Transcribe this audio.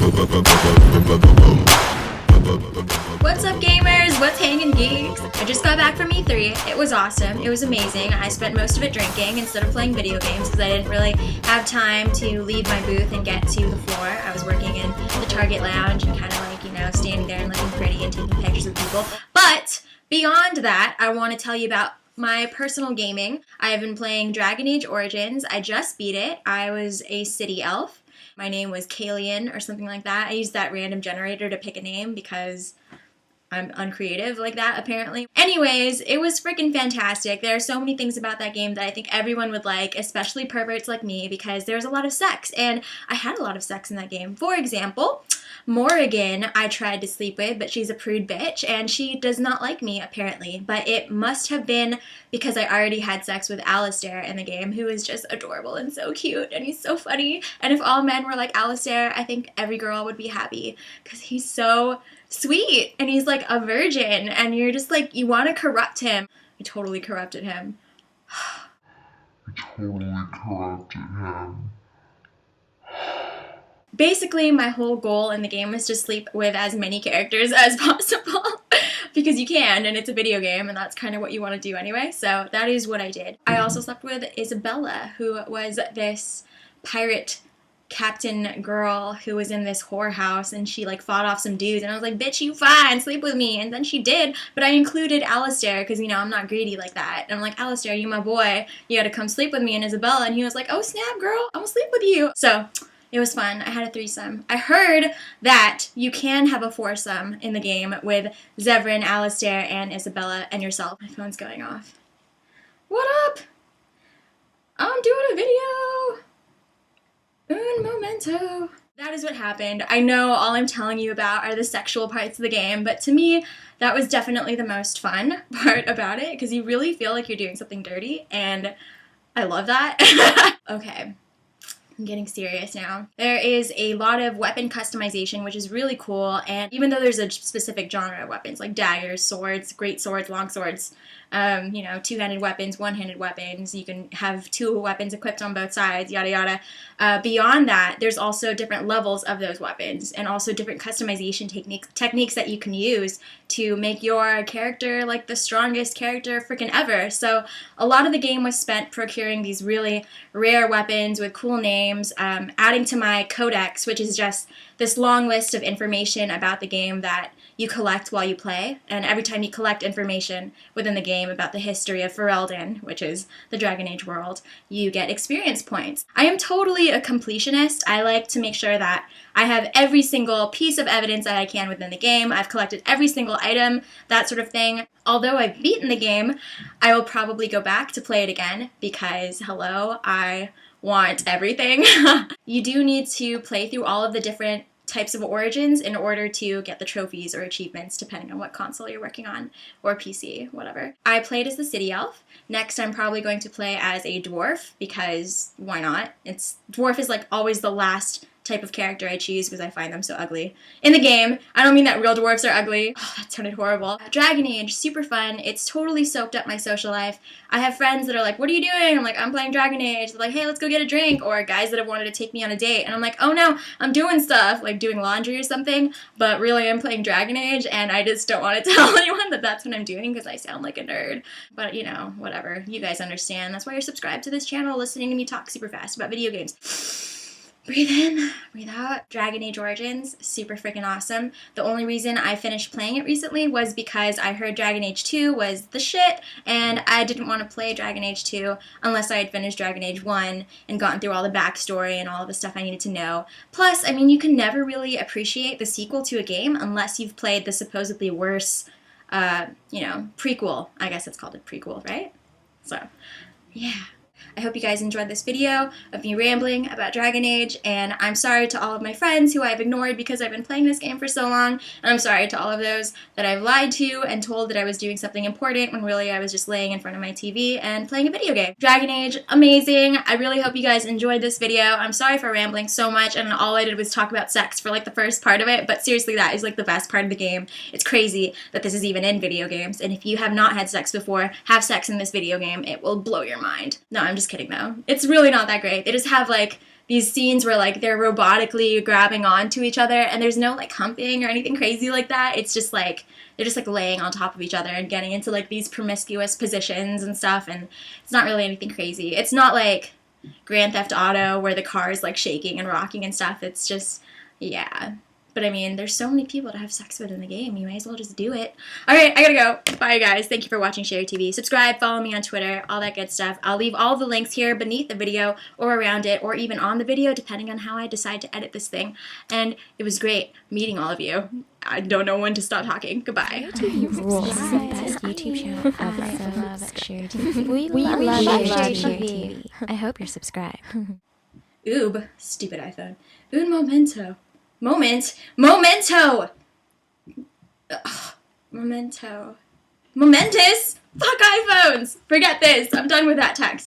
What's up, gamers? What's hanging, geeks? I just got back from E3. It was awesome. It was amazing. I spent most of it drinking instead of playing video games because I didn't really have time to leave my booth and get to the floor. I was working in the Target lounge and kind of like, standing there and looking pretty and taking pictures of people. But beyond that, I want to tell you about my personal gaming. I have been playing Dragon Age Origins. I just beat it. I was a city elf. My name was Kalian or something like that. I used that random generator to pick a name because I'm uncreative like that, apparently. Anyways, it was freaking fantastic. There are so many things about that game that I think everyone would like, especially perverts like me, because there's a lot of sex, and I had a lot of sex in that game. For example, Morrigan I tried to sleep with, but she's a prude bitch, and she does not like me, apparently. But it must have been because I already had sex with Alistair in the game, who is just adorable and so cute, and he's so funny. And if all men were like Alistair, I think every girl would be happy, because he's so sweet, and he's like a virgin, and you're just like, you want to corrupt him. I totally corrupted him. Basically, my whole goal in the game was to sleep with as many characters as possible, because you can, and it's a video game, and that's kind of what you want to do anyway, so that is what I did. I also slept with Isabella, who was this pirate captain girl who was in this whorehouse, and she like fought off some dudes, and I was like, bitch, you fine, sleep with me. And then she did, but I included Alistair because, I'm not greedy like that. And I'm like, Alistair, you my boy, you gotta come sleep with me and Isabella. And he was like, oh snap, girl, I'm gonna sleep with you. So it was fun. I had a threesome. I heard that you can have a foursome in the game with Zevran, Alistair, and Isabella, and yourself. My phone's going off. What up? I'm doing a video. Un momento. That is what happened. I know all I'm telling you about are the sexual parts of the game, but to me, that was definitely the most fun part about it, because you really feel like you're doing something dirty, and I love that. Okay. I'm getting serious now. There is a lot of weapon customization, which is really cool, and even though there's a specific genre of weapons, like daggers, swords, great swords, long swords, two-handed weapons, one-handed weapons, you can have two weapons equipped on both sides, yada yada. Beyond that, there's also different levels of those weapons, and also different customization techniques that you can use to make your character like the strongest character freaking ever. So a lot of the game was spent procuring these really rare weapons with cool names, adding to my codex, which is just this long list of information about the game that you collect while you play, and every time you collect information within the game about the history of Ferelden, which is the Dragon Age world, you get experience points. I am totally a completionist. I like to make sure that I have every single piece of evidence that I can within the game. I've collected every single item, that sort of thing. Although I've beaten the game, I will probably go back to play it again because, hello, I want everything. You do need to play through all of the different types of Origins in order to get the trophies or achievements, depending on what console you're working on, or PC, whatever. I played as the city elf. Next, I'm probably going to play as a dwarf, because why not? Dwarf is like always the last type of character I choose because I find them so ugly. In the game, I don't mean that real dwarfs are ugly. Oh, that sounded horrible. Dragon Age, super fun. It's totally soaked up my social life. I have friends that are like, what are you doing? I'm like, I'm playing Dragon Age. They're like, hey, let's go get a drink. Or guys that have wanted to take me on a date. And I'm like, oh no, I'm doing stuff, like doing laundry or something. But really, I'm playing Dragon Age, and I just don't want to tell anyone that that's what I'm doing because I sound like a nerd. But, whatever. You guys understand. That's why you're subscribed to this channel, listening to me talk super fast about video games. Breathe in, breathe out. Dragon Age Origins, super freaking awesome. The only reason I finished playing it recently was because I heard Dragon Age 2 was the shit, and I didn't want to play Dragon Age 2 unless I had finished Dragon Age 1 and gotten through all the backstory and all of the stuff I needed to know. Plus, you can never really appreciate the sequel to a game unless you've played the supposedly worse, prequel. I guess it's called a prequel, right? So, yeah. I hope you guys enjoyed this video of me rambling about Dragon Age, and I'm sorry to all of my friends who I've ignored because I've been playing this game for so long, and I'm sorry to all of those that I've lied to and told that I was doing something important when really I was just laying in front of my TV and playing a video game. Dragon Age, amazing. I really hope you guys enjoyed this video. I'm sorry for rambling so much, and all I did was talk about sex for like the first part of it, but seriously, that is like the best part of the game. It's crazy that this is even in video games, and if you have not had sex before, have sex in this video game. It will blow your mind. No, I'm just kidding though. It's really not that great. They just have like these scenes where like they're robotically grabbing onto each other, and there's no like humping or anything crazy like that. It's just like they're just like laying on top of each other and getting into like these promiscuous positions and stuff, and it's not really anything crazy. It's not like Grand Theft Auto where the car is like shaking and rocking and stuff. It's just, yeah. But I mean, there's so many people to have sex with in the game. You may as well just do it. All right, I gotta go. Bye, guys. Thank you for watching Sherry TV. Subscribe, follow me on Twitter, all that good stuff. I'll leave all the links here beneath the video or around it or even on the video, depending on how I decide to edit this thing. And it was great meeting all of you. I don't know when to stop talking. Goodbye. Best YouTube channel ever. Love Sherry TV. We love Sherry TV. I hope you're subscribed. Oob. Stupid iPhone. Un momento. Memento! Ugh. Memento. Momentous? Fuck iPhones! Forget this. I'm done with that text.